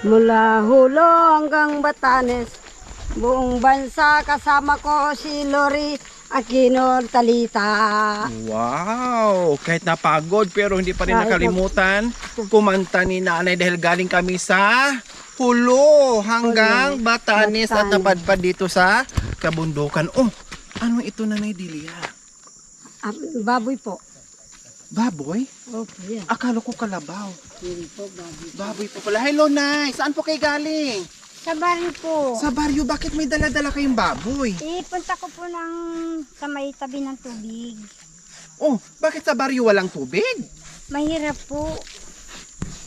Mula Hulo hanggang Batanes, buong bansa kasama ko si Lori Aquino Talita. Wow! Kahit napagod pero hindi pa rin Kahit nakalimutan kumanta ni nanay dahil galing kami sa Hulo hanggang Hulo, Batanes at Batanes. napadpad dito sa kabundukan. Oh, ano ito nanay Delia? Baboy po. Baboy? Opo, yan. Akala ko kalabaw. Yun po, baboy. Baboy po pala. Hello, Nay. Saan po kayo galing? Sa baryo po. Sa baryo. Bakit may dala-dala kayong baboy? Ipunta ko po ng sa may tabi ng tubig. Oh, bakit sa baryo walang tubig? Mahirap po.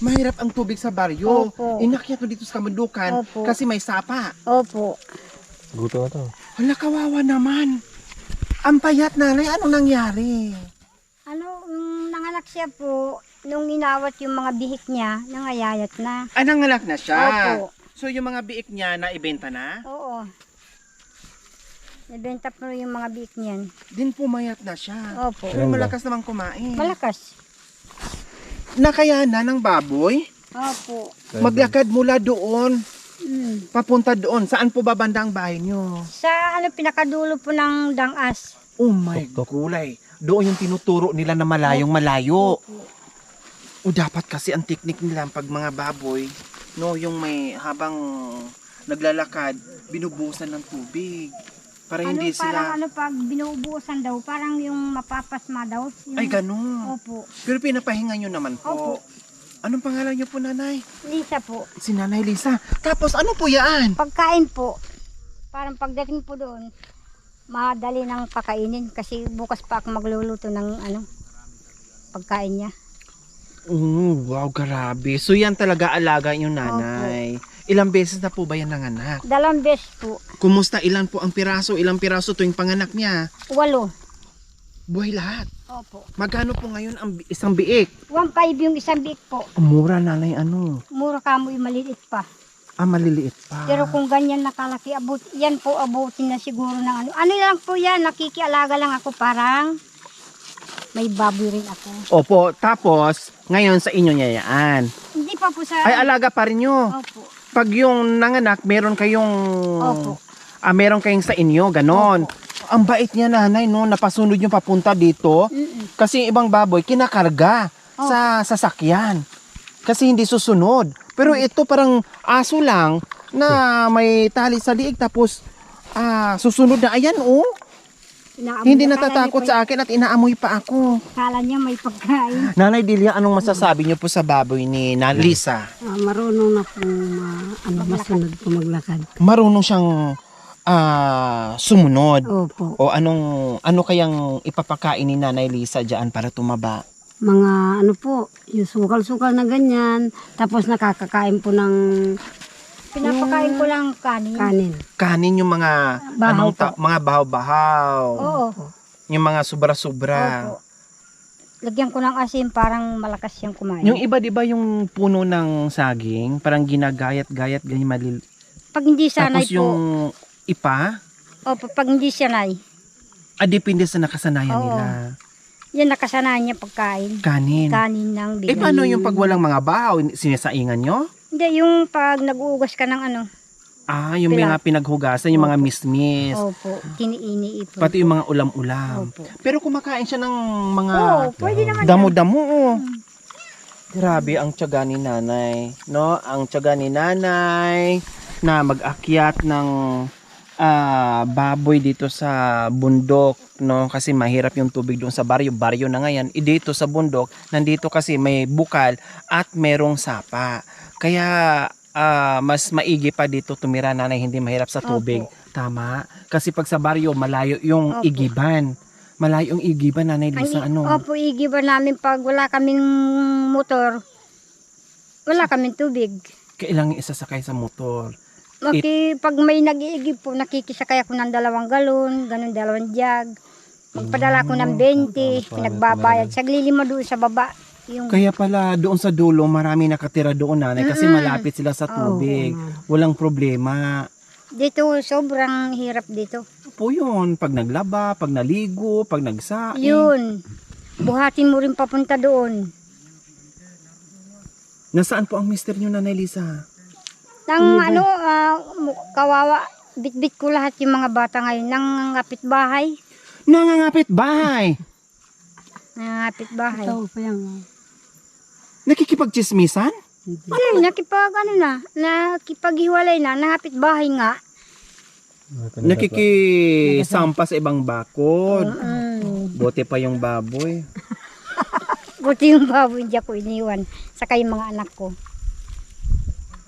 Mahirap ang tubig sa baryo. Opo. Inakyat mo dito sa kabundukan Opo. kasi may sapa. Opo. Guto to. Hala, kawawa naman. Ang payat, nanay. Ano nangyari? Ano, nanganak siya po, nung inawat yung mga bihik niya, nangayayat na. Ah, nanganak na siya. Opo. So, yung mga biik niya na ibenta na? Oo. Nabenta po yung mga bihik niyan. Din pumayat na siya. Opo. Pero malakas naman kumain. Malakas. Nakayanan ng baboy? Opo. Maglakad mula doon, Mm. papunta doon. Saan po ba banda ang bahay nyo? Sa pinakadulo po ng dangas. Oh my gulay. Doon yung tinuturo nila na malayong malayo. Opo. O dapat kasi ang teknik nila pag mga baboy, no, yung may habang naglalakad, binubusan ng tubig. Para hindi sila... Pag binubusan daw, parang yung mapapasma daw. Yung... Ay, ganun. Opo. Pero pinapahinga nyo naman po. Opo. Anong pangalan nyo po, nanay? Lisa po. Si Nanay Lisa. Tapos ano po yan? Pagkain po, parang pagdating po doon, madali nang pakainin kasi bukas pa ako magluluto ng pagkain niya. Wow, grabe. So yan talaga alaga yung nanay. Ilang beses na po ba yan nanganak? 2 beses po. Kumusta? Ilan po ang piraso? Ilang piraso tuwing panganak niya? 8. Buhay lahat. Opo. Magkano po ngayon ang isang biik? 1.5 yung isang biik po. Mura, nanay, ano? Mura kamoy maliit pa. Ah, maliliit pa. Pero kung ganyan nakalaki, yan po abutin na siguro ng ano. Ano lang po yan, nakikialaga lang ako parang may baboy rin ako. Opo, tapos ngayon sa inyo niya yan. Hindi pa po sa... Ay, alaga pa rin nyo. Opo. Pag yung nanganak, meron kayong... Opo. Meron kayong sa inyo, ganon. Ang bait niya, nanay, no? Napasunod yung papunta dito. Mm-mm. Kasi yung ibang baboy, kinakarga sa sasakyan. Kasi hindi susunod. Pero ito parang aso lang na may tali sa liig tapos susunod na. Ayan, oh. Hindi natatakot sa akin at inaamoy pa ako. Kala niya may pagkain. Nanay Delia, anong masasabi niyo po sa baboy ni Lisa? Marunong na po masunod po maglakad. Marunong siyang sumunod. Opo. O ano kayang ipapakain ni Nanay Lisa diyan para tumaba? Mga po, yung sukal-sukal na ganyan. Tapos nakakakain po ng... Pinapakain ko lang kanin. Kanin yung mga Bahaw mga bahaw-bahaw. Oo. Yung mga sobra-sobra. Opo. Lagyan ko ng asin parang malakas siyang kumain. Yung iba 'di ba yung puno ng saging, parang ginagayat-gayat ganyan malil. Pag hindi sanay Tapos yung ipa, Opo, pag hindi sanay. depende sa nakasanayan Oo. nila. Yan nakasanayan niya pagkain. Kanin. Kanin ng bigay. Paano yung pag walang mga bahaw, sinasaingan nyo? Hindi, yung pag nag-uugas ka ng Yung mga pinaghugasan, yung mga mismis. Opo, kiniini-ipon. Pati yung mga ulam-ulam. Opo. Pero kumakain siya ng mga Oo, pwede naman. damo-damo. Grabe ang tiyaga ni nanay. No? Ang tiyaga ni nanay na mag-akyat ng baboy dito sa bundok, no? Kasi mahirap yung tubig doon sa baryo. Baryo na ngayon. Dito sa bundok, nandito kasi may bukal at merong sapa. Kaya mas maigi pa dito tumira, nanay, hindi mahirap sa tubig. Opo. Tama? Kasi pag sa baryo, malayo yung Opo. igiban. Malayo yung igiban, nanay Lisa, Opo, igiban namin pag wala kaming motor. Wala kaming tubig. Kailangan isasakay sa motor. Pag may nag-iigib po, nakikisakay ako ng 2 galon, ganun 2 jug. Magpadala ko ng 20, pinagbabayad. Sagli 5 doon sa baba. Yung... Kaya pala doon sa dulo, marami nakatira doon, nanay, kasi malapit sila sa tubig. Walang problema. Dito, sobrang hirap dito. Po yun, pag naglaba, pag naligo, pag nagsaing. Yun. Buhatin mo rin papunta doon. Nasaan po ang mister nyo, Nanay Lisa? Nang kawawa, bitbit ko lahat yung mga bata ngayon. Nang kapitbahay. Nangangapit bahay. Nangangapitbahay. Ito pa yan, ma'am. Nakikipagchismisan? Ano, nakipaghiwalay na, nangapitbahay nga. Nakikisampa sa ibang bakod. Buti pa yung baboy. Buti yung baboy, hindi ako iniwan. Saka yung mga anak ko.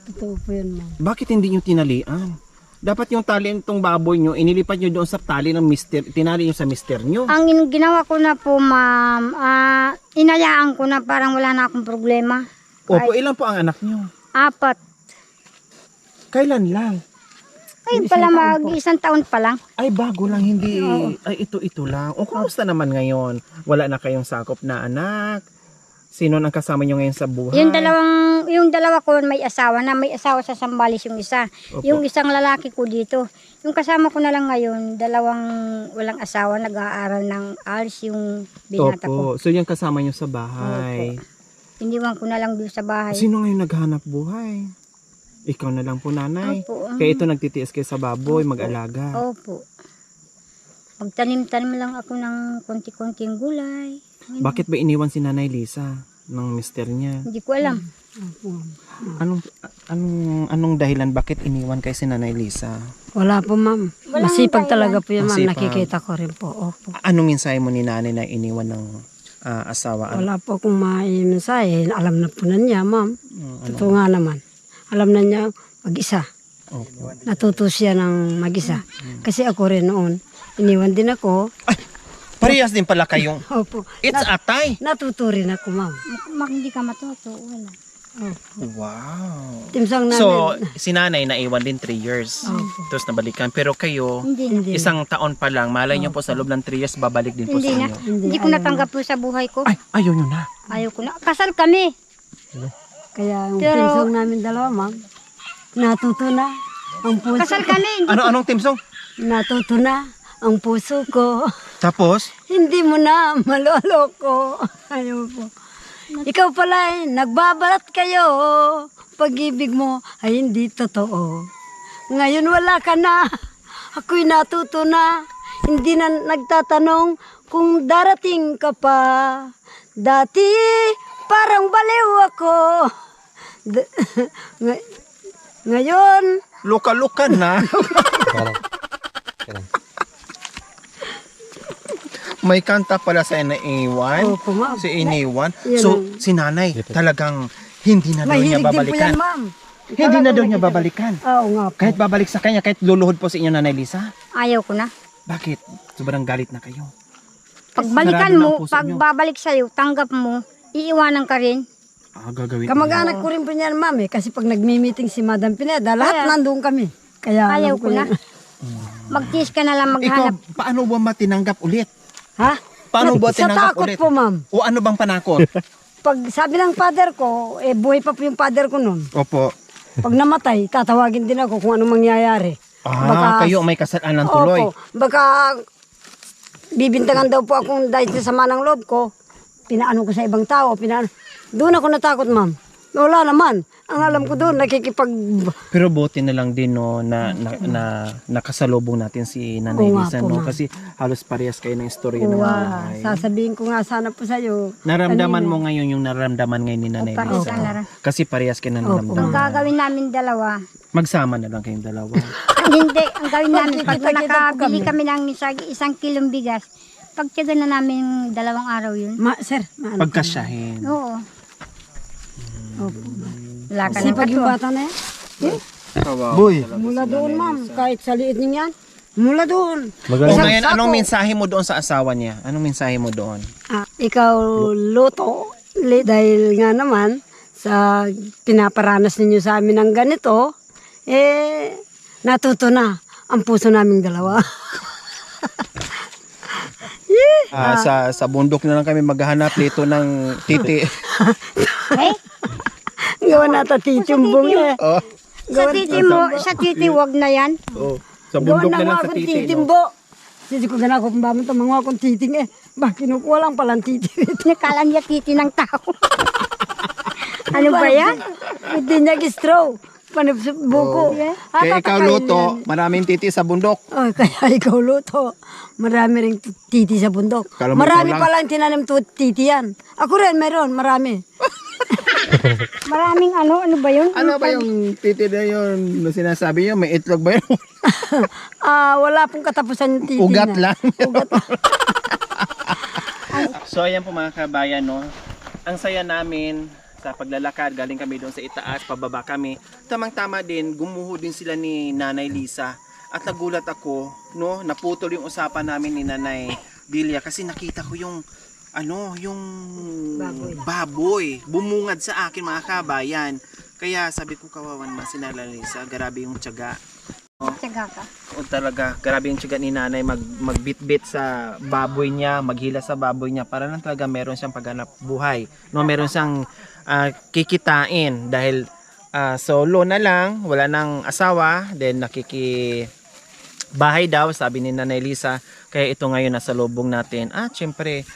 Totoo po yan, ma'am. Bakit hindi nyo tinalian? Dapat yung tali nitong baboy nyo, inilipat nyo doon sa tali ng mister, tinali nyo sa mister nyo. Ang ginawa ko na po, ma'am, inayaan ko na parang wala na akong problema. Opo, ilan po ang anak nyo? 4. Kailan lang? Ayun pala, isang taon pa lang. Ay, bago lang, hindi. Ay, ito lang. O, kumusta naman ngayon? Wala na kayong sakop na anak? Sino nang kasama nyo ngayon sa buhay? Yung dalawa ko may asawa na, may asawa sa Sambales yung isa. Opo. Yung isang lalaki ko dito. Yung kasama ko na lang ngayon, dalawang walang asawa, nag-aaral ng ALS yung binata ko. Opo. So, yung kasama nyo sa bahay. Iniwan ko na lang doon sa bahay. Sino ngayon naghanap buhay? Ikaw na lang po, nanay. Opo. Kaya ito nagtitiis kayo sa baboy, mag-alaga. Opo. Magtanim-tanim lang ako ng konti-konting gulay. Bakit ba iniwan si Nanay Lisa ng mister niya? Hindi ko alam. Opo. Anong dahilan bakit iniwan kay si Nanay Lisa? Wala po, ma'am. Walang Masipag dahilan. talaga po yan, ma'am. Masipag. Nakikita ko rin po. Opo. Anong mensahe mo ni nanay na iniwan ng asawa? Wala po akong maimensahe. Alam na po na niya, ma'am. Totoo nga naman. Alam na niya mag-isa. Opo. Natuto siya ng mag-isa. Kasi ako rin noon, iniwan din ako. Ay, parehas din pala kayong. Opo. It's atay. Natuto rin ako, ma'am. Hindi ka matuto. Wala. Opo. Wow. Timsang namin. So, si nanay naiwan din 3 years. Opo. Tapos nabalikan. Pero kayo, Hindi. isang taon pa lang, malay nyo po sa loob ng 3 years, babalik din po Hindi sa na. inyo. Hindi ko natanggap po sa buhay ko. Ay, ayaw nyo na. Ayaw ko na. Kasal kami. Kaya yung Pero- timsang namin dalawa, ma'am, natuto na ang puso. Kasal kami. Hindi. Anong timsong? Natuto na ang puso ko. Tapos? Hindi mo na maloloko. Ayaw po. Ikaw pala nagbabalat kayo. Pag-ibig mo ay hindi totoo. Ngayon wala ka na. Ako'y natuto na. Hindi na nagtatanong kung darating ka pa. Dati parang baliw ako. Ngayon, Luka-luka na. May kanta pala sa iniwan. Opo, ma'am. Si iniwan. Yan So, ang- si nanay talagang hindi na daw niya mahilig din po babalikan. yan, ma'am. Hindi na daw niya babalikan. Oo nga po. Kahit babalik sa kanya, kahit luluhod po sa inyo, Nanay Lisa. Ayaw ko na. Bakit? Sobrang galit na kayo. Pagbalikan Sarado ng mo, puso pag nyo. babalik sa'yo, tanggap mo, iiwanan ka rin. Gagawin Kamag-anak ko rin po niyan, ma'am, eh. Kasi pag nagmi-meeting si Madam Pineda, lahat nandun kami. Kaya Ayaw alam ko na. yan. Magtiis ka na lang Ikaw, maghanap. paano ba matinanggap ulit? Ha? Paano ba Sa tinanggap takot ulit? po, ma'am. O ano bang panakot? Pag sabi ng father ko, buhay pa po yung father ko noon. Opo. Pag namatay, tatawagin din ako kung anong mangyayari. Kayo may kasalanan tuloy. Opo, baka bibintangan daw po akong dahil sa sama ng loob ko. Pinaano ko sa ibang tao. Doon ako natakot, ma'am. Wala naman. Ang alam ko doon, Pero buti na lang din no na nakasalubong natin si Nanay Oo nga Lisa po, no ma'am. kasi halos parehas kayo ng istorya ng buhay. Sasabihin ko nga sana po sa'yo. Naramdaman mo ngayon yung naramdaman ngayon ni Nanay Parehas Lisa. ang naran. Kasi parehas kayo ng Opo. Ang naramdaman. gagawin namin dalawa, Magsama na lang kayong dalawa. hindi, ang gawin namin, pag Magkikita-kita po nakabili kami. kami ng isang kilong bigas, pagtyaga na namin 2 araw yun. Sir, maano ka Pagkasyahin. Oo. Opo. Wala ka Kasi nang pag yung katuwa. bata na yan, Boy. mula doon, ma'am, kahit sa liit niya yan, mula doon. O Isang ngayon, sako. anong mensahe mo doon sa asawa niya? Anong mensahe mo doon? Ikaw luto, dahil nga naman, sa pinaparanas ninyo sa amin ng ganito, natuto na ang puso naming dalawa. Sa bundok na lang kami maghahanap dito ng titi. Eh, Gawa nata titumbong eh. Oh, sa titi wag na yan. sa Gawa bundok na na lang mga sa akong titi. No? titimbo. Sisi ko gana ko pambamon ito, mga akong titing eh. Ba, kinukuha lang palang titi. Nakala niya titi ng tao. Ano ba yan? Hindi niya straw. Panibsubuko. Kaya ikaw luto, maraming titi sa bundok. Oh, kaya ikaw luto. Marami ring titi sa bundok. Kala mo Marami ikaw lang. pa lang tinanim titi yan. Ako rin, meron, marami. Maraming ano ba yun? Ano ba yung titi na yun na sinasabi nyo? May itlog ba yun? Wala pong katapusan yung titi Ugat na. lang. So ayan po mga kabayan, no? Ang saya namin sa paglalakad, galing kami doon sa itaas, pababa kami. Tamang-tama din, gumuho din sila ni Nanay Lisa. At nagulat ako, no, naputol yung usapan namin ni Nanay Delia kasi nakita ko yung yung baboy bumungad sa akin mga kabayan. Kaya sabi ko kawawan naman si Nanay Lisa, grabe yung tiyaga. Tiyaga ka. O talaga, grabe yung tiyaga ni Nanay magbitbit sa baboy niya, maghila sa baboy niya para lang talaga meron siyang paghanap buhay. No, meron siyang kikitain dahil solo na lang, wala nang asawa, then bahay daw, sabi ni Nanay Lisa. Kaya ito ngayon nasa lubong natin. Syempre,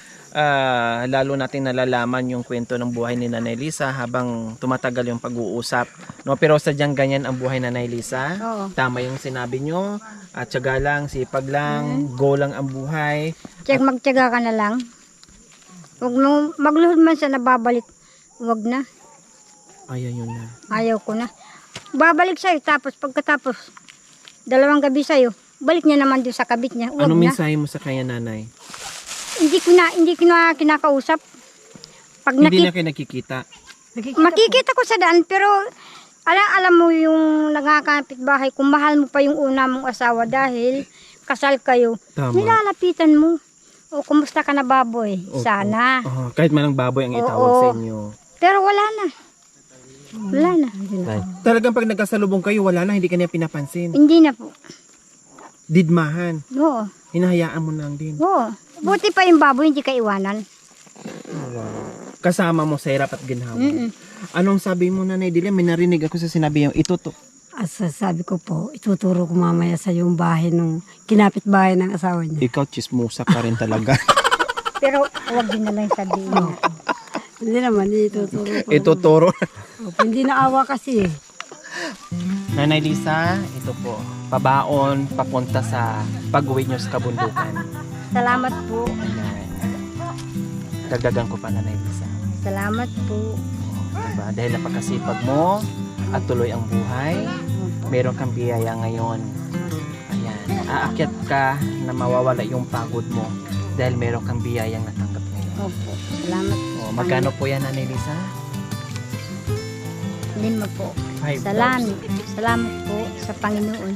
lalo natin nalalaman yung kwento ng buhay ni Nanay Lisa habang tumatagal yung pag-uusap. No, pero sadyang ganyan ang buhay ni Nanay Lisa. Oo. Tama yung sinabi nyo. At tiyaga lang, sipag lang, go lang ang buhay. Magtiyaga ka na lang. Huwag mo, magluhod man siya na babalik. Huwag na. Ayaw yun na. Ayaw ko na. Babalik sa'yo, tapos pagkatapos, 2 gabi sa'yo, balik niya naman doon sa kabit niya. Huwag Anong na. mensahe mo sa kanya, Nanay? Hindi ko na kinakausap. Pag Hindi na kayo nakikita. makikita ko sa daan, pero alam mo yung nagkakapit bahay, kung mahal mo pa yung una mong asawa dahil kasal kayo, Tama. nilalapitan mo. O, kumusta ka na baboy? Opo. Sana. Kahit manang baboy ang itawag Oo. sa inyo. Pero wala na. Wala na. Talagang pag nagkasalubong kayo, wala na, hindi ka niya pinapansin. Hindi na po. Didmahan. Oo. Hinahayaan mo lang din. Oo. Buti pa yung baboy, hindi ka iwanan. Kasama mo sa hirap at ginhawa. Mm-mm. Anong sabi mo, Nanay Delia? May narinig ako sa sinabi yung Sabi ko po, ituturo ko mamaya sa yung bahay nung kinapit bahay ng asawa niya. ikaw chismosa ka rin talaga. Pero huwag din na lang sabihin na. Hindi naman, ituturo ko. Ituturo. Hindi na awa kasi eh. Nanay Lisa, ito po. Pabaon, papunta sa pag-uwi nyo sa kabundukan. Salamat po. Ayan. Dagdagan ko pa, Nanay Lisa. Salamat po. Diba? Dahil napakasipag mo at tuloy ang buhay, meron kang biyaya ngayon. Ayan. Aakyat ka na mawawala yung pagod mo dahil meron kang biyayang natanggap ngayon. Opo. Salamat po. Magkano po yan, Nanay Lisa? 5 po. 5,000. Salamat po sa Panginoon.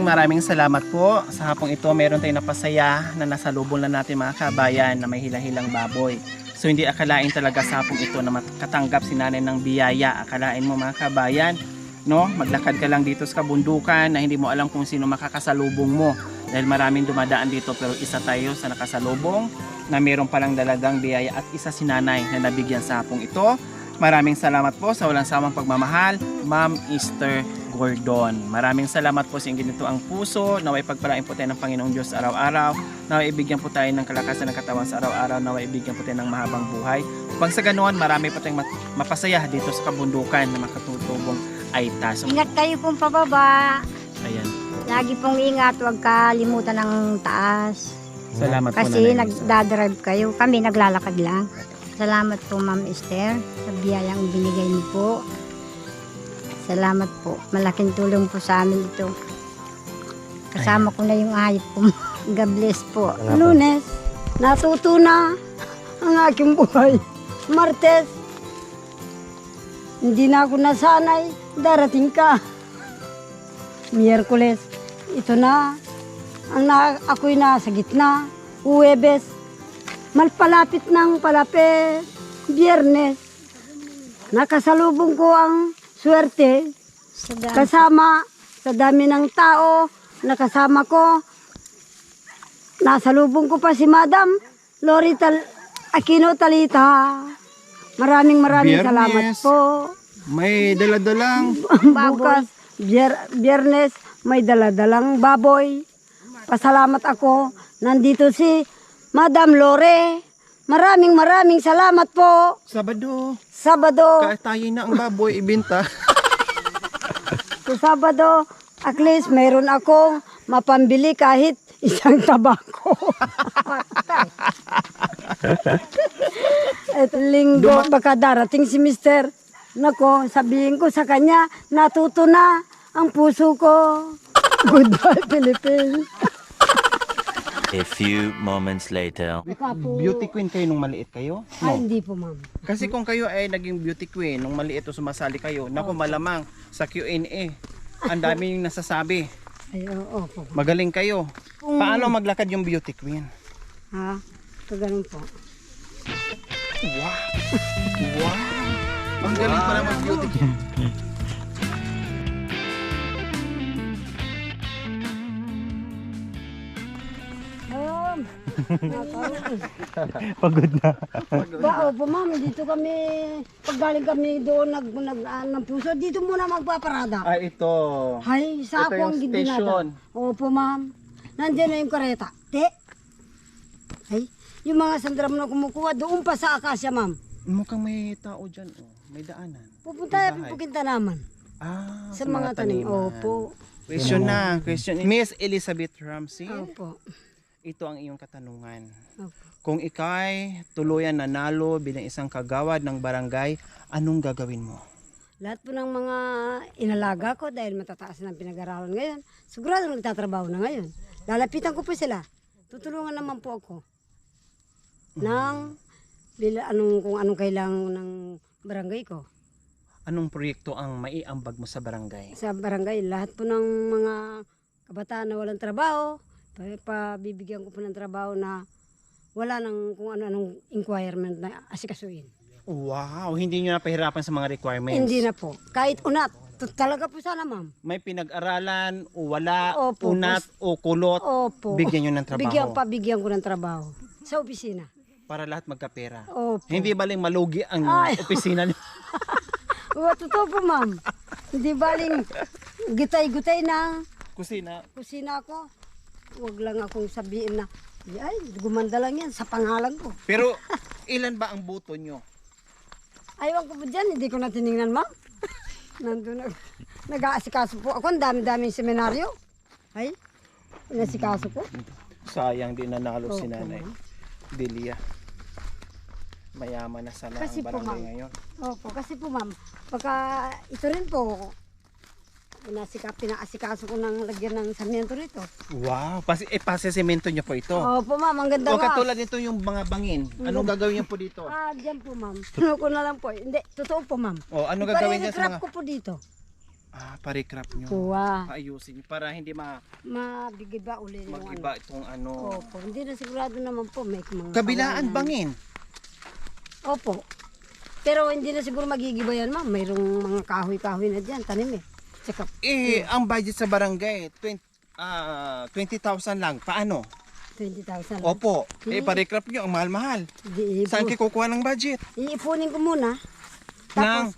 Maraming salamat po. Sa hapong ito, meron tayong napasaya na nasa lubong na natin mga kabayan na may hilang baboy. So hindi akalain talaga sa hapong ito na makatanggap si Nanay ng biyaya. Akalain mo mga kabayan, no? Maglakad ka lang dito sa kabundukan na hindi mo alam kung sino makakasalubong mo. Dahil maraming dumadaan dito pero isa tayo sa nakasalubong na meron palang dalagang biyaya at isa si Nanay na nabigyan sa hapong ito. Maraming salamat po sa walang sawang pagmamahal, Ma'am Esther Gordon. Maraming salamat po sa inyong ginito ang puso. Naway pagpalain po tayo ng Panginoong Diyos araw-araw. Naway ibigyan po tayo ng kalakasan ng katawan sa araw-araw. Naway ibigyan po tayo ng mahabang buhay. Upang sa ganoon, marami po tayong mapasaya dito sa kabundukan na makatutubong ay taso. Ingat kayo pong pababa. Ayan. Lagi pong ingat. Huwag kalimutan ng taas. Salamat po, Kasi Nanay Lisa. nagdadrive kayo. Kami naglalakad lang. Salamat po, Ma'am Esther, sa biyayang binigay niyo po. Salamat po. Malaking tulong po sa amin ito. Kasama ko na yung hayop ko. God bless po. Lunes, natuto na ang aking buhay. Martes, hindi na ako nasanay. Darating ka. Miyerkules, ito na. Ako'y nasa gitna. Huwebes, malpalapit ng palapit. Biyernes, nakasalubong ko ang swerte. Kasama sa dami ng tao, nakasama ko. Nasalubong ko pa si Madam Lori Aquino Talita. Maraming Biyernes. salamat po. May daladalang Bukas, Biyernes, may daladalang baboy. Pasalamat ako. Nandito si Madam Lore. Maraming salamat po. Sabado. Sabado. Katayin na ang baboy ibenta. Sa Sabado, at least mayroon akong mapambili kahit isang tabako. Patay. At linggo, baka darating si Mister. Nako, sabihin ko sa kanya, natuto na ang puso ko. Goodbye, Philippines. A few moments later. Beauty queen kayo nung maliit kayo? Ay, hindi po, ma'am. Kasi kung kayo ay naging beauty queen nung maliit o sumasali kayo, naku malamang sa Q&A, ang dami yung nasasabi. Ay, oo po. Magaling kayo. Paano maglakad yung beauty queen? Ha? So, ganun po. Wow! Wow! Ang galing pala mag-beauty queen. Pagod na. Opo, ma'am, dito kami, pag galing kami doon, ng puso, dito muna magpaparada. Ah, ito. Hay, sa Ito ako ang yung gindinata. station. Opo, ma'am. Nandiyan na yung kareta. Te. Ay, yung mga sandramo na kumukuha, doon pa sa akasya, ma'am. Mukhang may tao dyan. Oh. May daanan. Pupunta, May bahay. pupunta naman. Ah, Sa mga tanim. Opo. Question na. Question. Miss Elizabeth Ramsey, Opo. ito ang iyong katanungan. Opo. Kung ikay tuluyan nanalo bilang isang kagawad ng barangay, anong gagawin mo? Lahat po ng mga inalaga ko dahil matataas na ang pinag-aralan ngayon, sigurado nagtatrabaho na ngayon. Lalapitan ko po sila. Tutulungan naman po ako ng kung anong kailangan ng barangay ko. Anong proyekto ang maiambag mo sa barangay? Sa barangay, lahat po ng mga kabataan na walang trabaho, pabibigyan ko po ng trabaho na wala nang kung ano-anong inquirement na asikasuin. Wow, hindi nyo napahirapan sa mga requirements? Hindi na po. Kahit unat, talaga po sana, ma'am. May pinag-aralan o wala, Opo, unat o kulot, Opo. bigyan nyo ng trabaho. Bigyan ko ng trabaho. Sa opisina. Para lahat magkapera. Opo. Hindi baling malugi ang Ay. opisina nyo. Oo, totoo po, ma'am. Hindi baling gutay-gutay na Kusina. kusina ko. Huwag lang akong sabihin na, ay, gumanda lang yan sa pangalan ko. Pero ilan ba ang boto nyo? Ayaw ko po dyan, hindi ko na tinignan, ma'am. Nandun nag-aasikaso po ako, ang dami-daming seminaryo. Ay, inasikaso ko. Sayang din nanalo si Opo, Nanay ma'am. Delia. Mayaman na sana Kasi ang po, barangay ma'am. ngayon. Opo, kasi po, ma'am, pagka ito rin po, pinaasikaso ko ng lagyan ng samiento rito. Wow, pasisemento nyo po ito. Opo, ma'am, ang ganda O nga. katulad nito yung mga bangin. Anong gagawin nyo po dito? Ah, diyan po, ma'am. Ano ko na lang po. Hindi, totoo po, ma'am. O ano gagawin nyo sa Pare-recraft mga... ko po dito. Pare-crop nyo. Kuha. Ayusin nyo para hindi Mabigiba uli yung mag-iba itong ano. Opo, hindi na sigurado naman po may mga Kabilaan kawayan. bangin. Opo. Pero hindi na siguro magigiba yan, ma'am. Mayroong mga kahoy-kahoy na dyan, tanim eh. Tsaka, Ang budget sa barangay, 20,000 lang. Paano? 20,000. Opo. Hmm. Pare-crop nyo, ang mahal-mahal. Di, Saan kayo kukuha ng budget? iipunin ko muna. Tapos,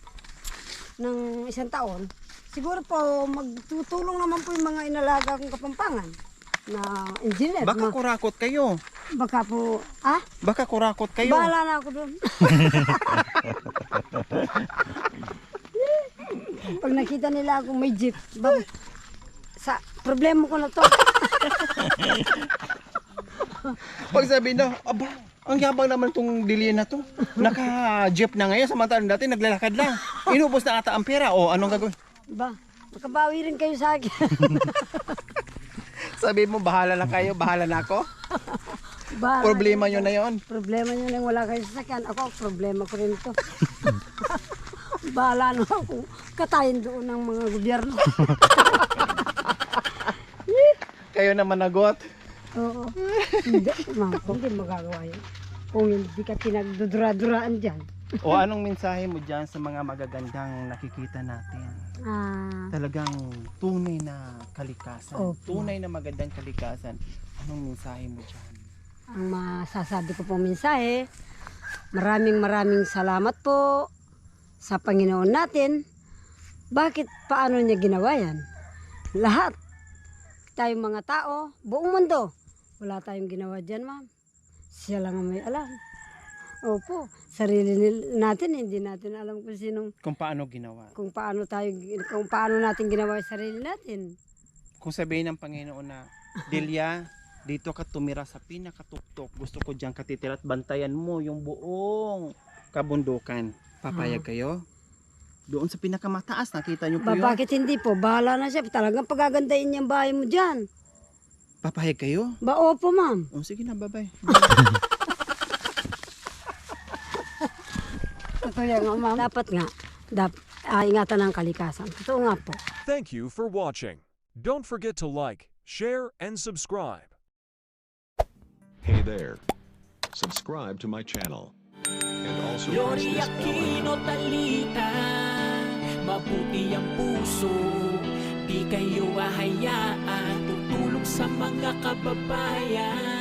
ng isang taon, siguro po magtutulong naman po yung mga inalaga kong kapampangan na engineer. Baka kurakot kayo. Baka po, Baka kurakot kayo. bahala na ako doon. Pag nakita nila akong may jeep, sa problema ko na to. Pag sabi na, aba, ang yabang naman itong dili na to. Naka-jeep na ngayon, samantalang dati naglalakad lang. Inubos na ata ang pera. O, anong gagawin? Ba, makabawi rin kayo sa akin. Sabi mo, bahala na kayo, bahala na ako. Bahala Problema kayo. nyo na yon. Problema nyo lang wala kayo sa sakyan. Ako, problema ko rin to. Bahala na ako. Katayin doon ng mga gobyerno. Kayo na managot. Oo. Hindi, ma'am, kung hindi magagawa yun. Kung hindi ka pinagdudura-duraan dyan. O, anong mensahe mo dyan sa mga magagandang nakikita natin? Talagang tunay na kalikasan. Opo. Tunay na magandang kalikasan. Anong mensahe mo dyan? Ang masasabi ko pong mensahe, maraming salamat po sa Panginoon natin. Bakit paano niya ginawa yan? Lahat, tayong mga tao, buong mundo, wala tayong ginawa dyan, ma'am. Siya lang ang may alam. Opo, sarili natin, hindi natin alam Kung paano ginawa. kung paano natin ginawa yung sarili natin. Kung sabihin ng Panginoon na, Delia, dito ka tumira sa pinakatuktok. Gusto ko dyan katitira at bantayan mo yung buong kabundukan. Papayag kayo? Doon sa pinakamataas, nakita nyo po yun? Bakit hindi po? Bahala na siya. Talagang pagagandahin niya ang bahay mo dyan. Papayag kayo? Opo, ma'am. O sige na, bye-bye. Totoo yan nga, ma'am. Dapat nga, ingatan ang kalikasan. Totoo nga po. Thank you for watching. Don't forget to like, share, and subscribe. Hey there. Subscribe to my channel. And also press Yori this bell Aquino icon. talita, mabuti ang puso, di kayo hahayaan, tutulong sa mga kababayan.